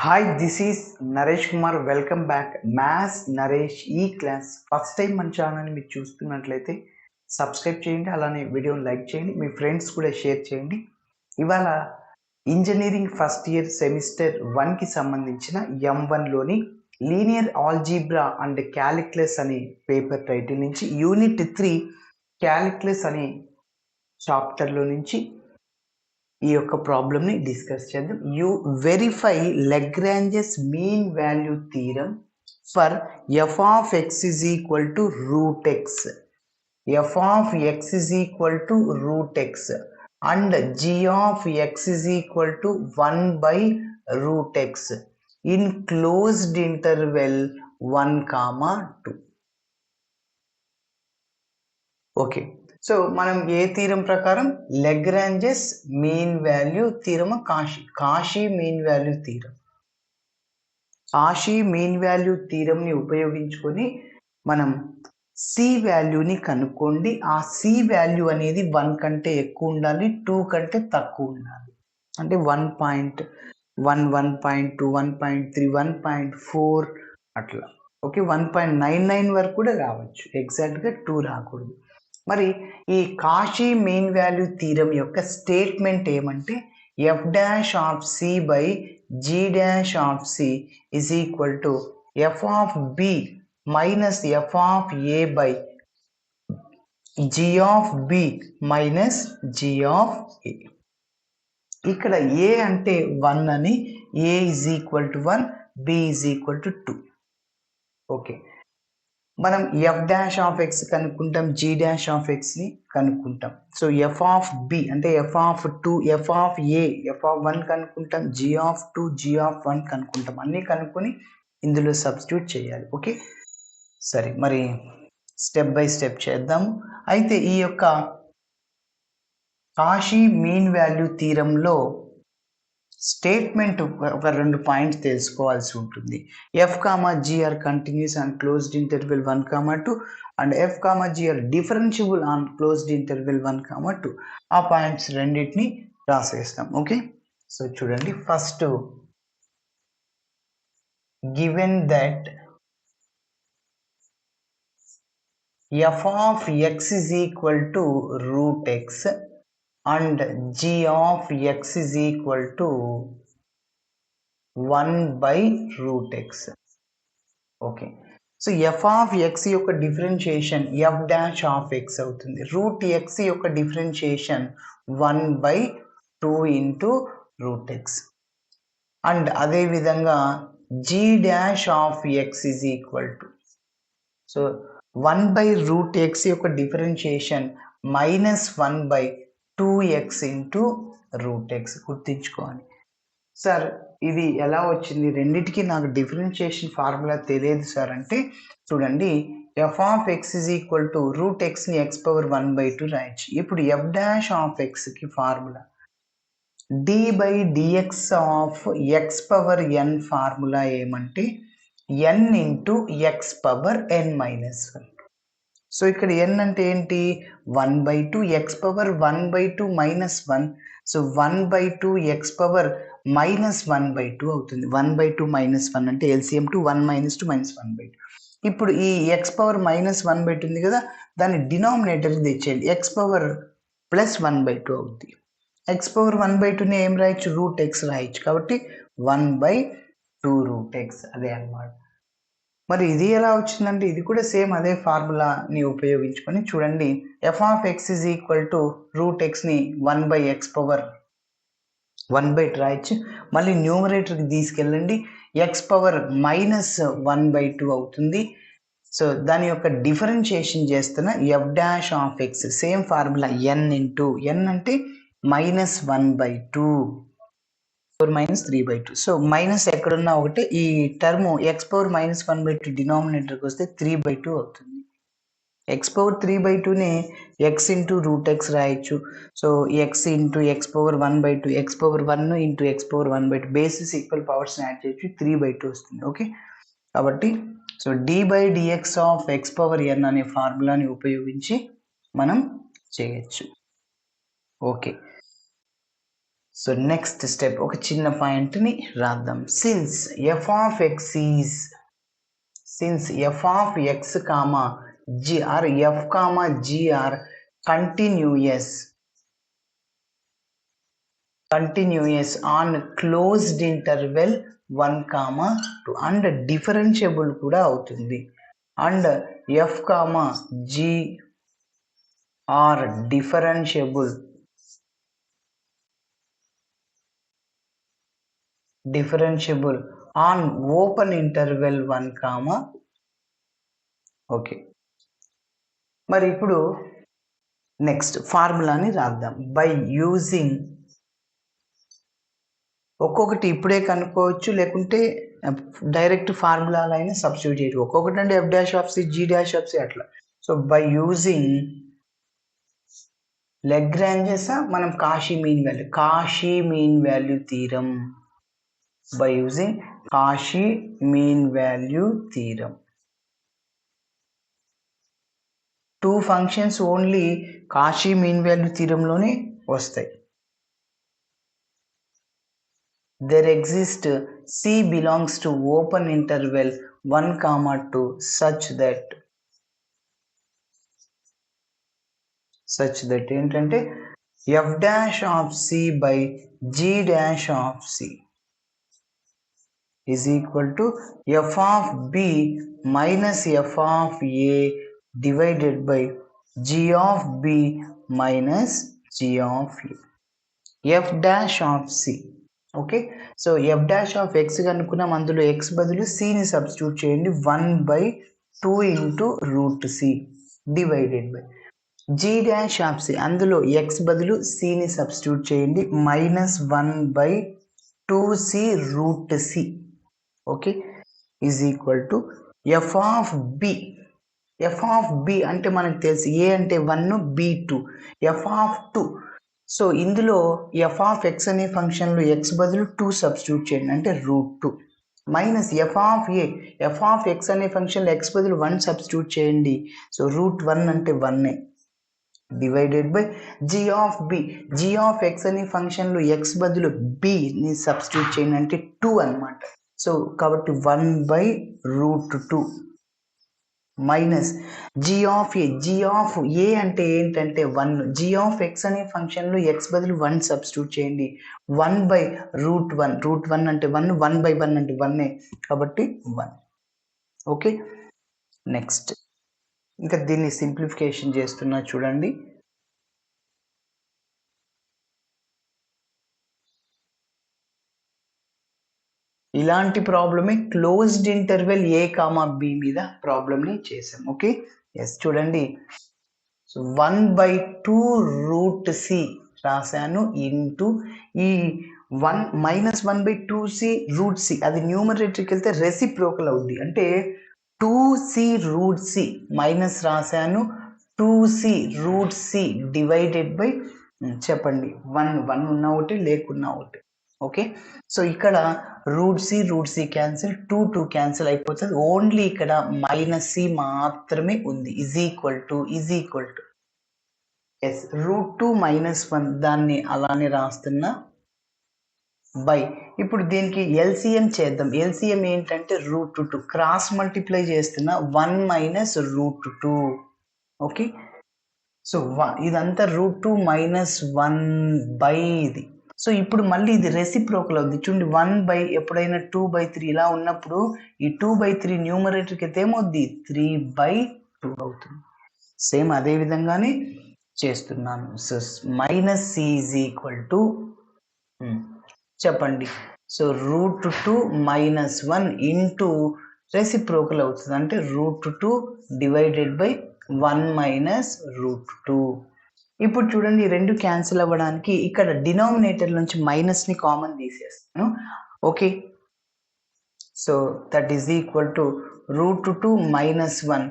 Hi, this is Naresh Kumar. Welcome back. Maths Naresh E-Class. First time మన ఛానల్ని మీరు చూస్తున్నట్లయితే సబ్స్క్రైబ్ చేయండి, అలానే వీడియోని లైక్ చేయండి, మీ ఫ్రెండ్స్ కూడా షేర్ చేయండి. ఇవాళ ఇంజనీరింగ్ ఫస్ట్ ఇయర్ సెమిస్టర్ 1కి సంబంధించిన M1లోని లీనియర్ ఆల్జీబ్రా అండ్ క్యాలిక్యులస్ అనే పేపర్ టైటిల్ నుంచి యూనిట్ 3 క్యాలిక్యులస్ అనే చాప్టర్లో నుంచి ఈ యొక్క ప్రాబ్లమ్ని డిస్కస్ చేద్దాం. You verify Lagrange's mean value theorem for F of X is equal to root X, F of X is equal to root X and G of X is equal to 1 by root x in closed interval 1, 2. Okay, so మనం ఏ theorem ప్రకారం Lagrange's mean value theorem, Cauchy mean value theorem, Cauchy mean value థీరంని ఉపయోగించుకొని మనం C వాల్యూని కనుక్కోండి. ఆ C value అనేది 1 కంటే ఎక్కువ ఉండాలి, 2 కంటే తక్కువ ఉండాలి. అంటే 1.1, 1.2, 1.3, 1.4 అట్లా. ఓకే, 1.99 వరకు కూడా రావచ్చు, ఎగ్జాక్ట్గా 2 రాకూడదు. మరి ఈ కాషీ మీన్ వాల్యూ థీరం యొక్క స్టేట్మెంట్ ఏమంటే f dash of c by g dash of c is equal to f of b minus f of a by G of b minus g of a. ఇక్కడ a అంటే 1 అని, a is equal to 1, b is equal to 2. Okay, మనం f dash of x కనుక్కుంటాం, g dash of ఎక్స్ని కనుక్కుంటాం. So f of b అంటే F of 2, f of a, f of 1 కనుక్కుంటాం, g of 2, g of 1 కనుక్కుంటాం. అన్నీ కనుక్కొని ఇందులో సబ్స్టిట్యూట్ చేయాలి. ఓకే, సరే, మరి స్టెప్ బై స్టెప్ చేద్దాము. అయితే ఈ యొక్క కాషీ మీన్ వాల్యూ థీరంలో స్టేట్మెంట్ ఒక 2 పాయింట్స్ తెలుసుకోవాల్సి ఉంటుంది. F comma G are continuous on closed interval 1, 2 and F comma G are differentiable on closed interval 1, 2. ఆ పాయింట్స్ రెండింటిని రాసేస్తాం. ఓకే, సో చూడండి, first given that F of X is equal to root X and g of x is equal to 1 by root x. Okay, so f of x యొక్క differentiation f dash of x అవుతుంది. Root x యొక్క differentiation 1/2 into root X and అదేవిధంగా g dash of X is equal to, so 1/√x యొక్క differentiation -1/2x into root x. గుర్తించుకోవాలి sir, ఇది ఎలా వచ్చింది? రెండింటికి నాకు డిఫరెన్షియేషన్ ఫార్ములా తెలియదు సార్ అంటే, చూడండి, f of X is equal to root ఎక్స్ని x⁻1/2 రాయొచ్చు. ఇప్పుడు ఎఫ్ డాష్ ఆఫ్ ఎక్స్కి formula d/dx of x⁻n formula ఏమంటే n ఇంటూ x⁻n-1. సో ఇక్కడ n అంటే ఏంటి? 1/2 x⁻1/2 -1. సో 1/2 x⁻−1/2 అవుతుంది. 1/2 -1 అంటే LCM 2, 1 - 2 -1/2. ఇప్పుడు ఈ x⁻−1/2 ఉంది కదా, దాన్ని డినామినేటర్కి తెచ్చేయండి, x⁻+1/2 అవుతుంది. x⁻1/2ని ఏం రాయొచ్చు? రూట్ ఎక్స్ రాయొచ్చు. కాబట్టి 1/2 రూట్ ఎక్స్, అదే అన్నమాట. మరి ఇది ఎలా వచ్చిందంటే ఇది కూడా సేమ్ అదే ఫార్ములాని ఉపయోగించుకొని చూడండి, f of X is equal to root ఎక్స్ని 1/x⁻1/2 రాయొచ్చు. మళ్ళీ న్యూమరేటర్కి తీసుకెళ్ళండి, x⁻−1/2 అవుతుంది. సో దాని యొక్క డిఫరెన్షియేషన్ చేస్తున్న F dash of X same formula n into n అంటే -1/2 -3/2. సో మైనస్ ఎక్కడున్నా ఒకటి, ఈ టర్మ్ x⁻−1/2 డినామినేటర్కి వస్తే 3/2 అవుతుంది. x⁻3/2ని x ఇంటూ రూట్ ఎక్స్ రాయొచ్చు. So x into x⁻1/2, x⁻1 into x⁻1/2 basis equal పవర్స్ని యాడ్ చేయొచ్చు, 3/2 వస్తుంది. ఓకే, కాబట్టి సో d/dx ఆఫ్ x⁻n అనే ఫార్ములాని ఉపయోగించి మనం చేయొచ్చు. ఓకే, సో నెక్స్ట్ స్టెప్ ఒక చిన్న పాయింట్ని రాద్దాం. Since F of X is f of x comma g or f comma g are continuous on closed interval 1 comma 2 and differentiable kuda avutundi, and f comma g are differentiable on open interval 1 comma. Okay, మరి ఇప్పుడు next ఫార్ములాని రాద్దాం. By using ఒక్కొక్కటి ఇప్పుడే కనుక్కోవచ్చు, లేకుంటే direct ఫార్ములాలో అయినా substitute చేయొచ్చు. ఒక్కొక్కటి అంటే f dash of c, g dash of c అట్లా. సో బై యూజింగ్ లెగ్రాంజెస్ మనం Cauchy mean value theorem. By using Cauchy mean value theorem, two functions only Cauchy mean value థీరంలోనే వస్తాయి. There exists C belongs to open interval 1 comma 2 such that ఏంటంటే f dash of C by G dash of C is equal to f of B minus f of A divided by G of B minus G of A. f dash of C. Okay, so f dash of x కనుక్కున్నాం, అందులో ఎక్స్ బదులు సిని substitute చేయండి. 1/2 into root c divided by g dash of c, అందులో ఎక్స్ బదులు సిని సబ్స్టిట్యూట్ చేయండి. -1/2c root c. Okay, is equal to f of b అంటే మనకు తెలుసు ఏ అంటే 1, బి 2, ఎఫ్ ఆఫ్ 2. సో ఇందులో ఎఫ్ ఆఫ్ ఎక్స్ అనే ఫంక్షన్లో ఎక్స్ బదులు 2 సబ్స్టిట్యూట్ చేయండి, అంటే √2 మైనస్ ఎఫ్ ఆఫ్ ఎక్స్ అనే ఫంక్షన్లో ఎక్స్ బదులు 1 సబ్స్టిట్యూట్ చేయండి. సో √1 అంటే 1 divided by G of X అనే ఫంక్షన్లో ఎక్స్ బదులు బిని సబ్స్టిట్యూట్ చేయండి, అంటే 2 అనమాట. సో కాబట్టి 1/√2 మైనస్ జీ ఆఫ్ ఏ అంటే ఏంటంటే 1. జీ ఆఫ్ ఎక్స్ అనే ఫంక్షన్లో ఎక్స్ బదులు 1 సబ్స్టిట్యూట్ చేయండి. 1/√1 అంటే 1, 1/1 అంటే 1 కాబట్టి 1. ఓకే, నెక్స్ట్ ఇంకా దీన్ని సింప్లిఫికేషన్ చేస్తున్నా చూడండి. ఇలాంటి ప్రాబ్లమే క్లోజ్డ్ ఇంటర్వెల్ ఏ కామా బి మీద ప్రాబ్లమ్ని చేసాం. ఓకే, ఎస్ చూడండి. సో 1/2√c రాశాను ఇంటూ ఈ 1/2c√c, అది న్యూమరేటర్కి వెళ్తే రెసిప్రోకల్ అవుద్ది, అంటే 2c√c మైనస్ రాశాను 2c√c డివైడెడ్ బై చెప్పండి 1 ఉన్న ఒకటి లేకున్నా ఒకటి. ఓకే, సో ఇక్కడ √c క్యాన్సిల్, 2 క్యాన్సిల్ అయిపోతుంది. ఓన్లీ ఇక్కడ -c మాత్రమే ఉంది. ఈజ్ ఈక్వల్ టు ఎస్ √2 - 1 దాన్ని అలానే రాస్తున్నా బై. ఇప్పుడు దీనికి ఎల్సిఎం చేద్దాం. ఎల్సిఎం ఏంటంటే √2 క్రాస్ మల్టిప్లై చేస్తున్నా 1 - √2. ఓకే, సో ఇదంతా √2 - 1 బై ఇది. సో ఇప్పుడు మళ్ళీ ఇది రెసిప్రోకల్ అవుతుంది చూడండి. 1 ఎప్పుడైనా 2/3 ఇలా ఉన్నప్పుడు ఈ 2/3 న్యూమరేటర్కి అయితే ఏమవుద్ది 3/2 అవుతుంది. సేమ్ అదే విధంగానే చేస్తున్నాను. So -c is equal to చెప్పండి. సో √2 - 1 ఇంటూ రెసిప్రోకల్ అవుతుంది, అంటే √2 డివైడెడ్ బై 1 - √2. ఇప్పుడు చూడండి, రెండు క్యాన్సిల్ అవ్వడానికి ఇక్కడ డినామినేటర్ నుంచి మైనస్ని కామన్ తీసేస్తాను. Okay, so that is equal to √2 - 1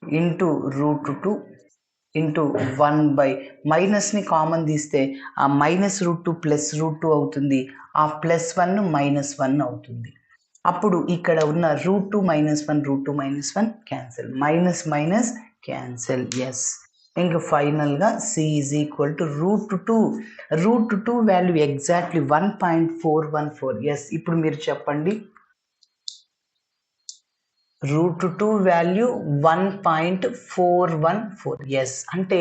into √2 into 1 మైనస్ని కామన్ తీస్తే ఆ -√2 +√2 అవుతుంది, ఆ +1 -1 అవుతుంది. అప్పుడు ఇక్కడ ఉన్న √2 - 1 √2 - 1 క్యాన్సిల్, మైనస్ క్యాన్సిల్. ఎస్ ఇంకా ఫైనల్గా C is equal to root two value exactly 1.414. Yes, ఇప్పుడు మీరు చెప్పండి. √2 వాల్యూ 1.414. ఎస్, అంటే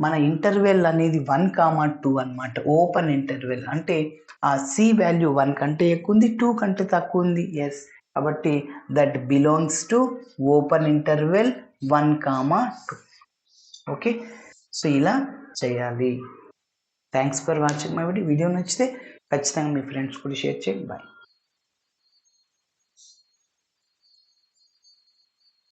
మన ఇంటర్వెల్ అనేది 1,2 అనమాట. ఓపెన్ ఇంటర్వెల్ అంటే ఆ సి వాల్యూ 1 కంటే ఎక్కువ ఉంది, 2 కంటే తక్కువ ఉంది. ఎస్, కాబట్టి that belongs to open interval 1,2. Okay, so ఇలా చేయాలి. Thanks for watching my video. Video నచ్చితే ఖచ్చితంగా మీ ఫ్రెండ్స్ కూడా షేర్ చేయండి. బాయ్.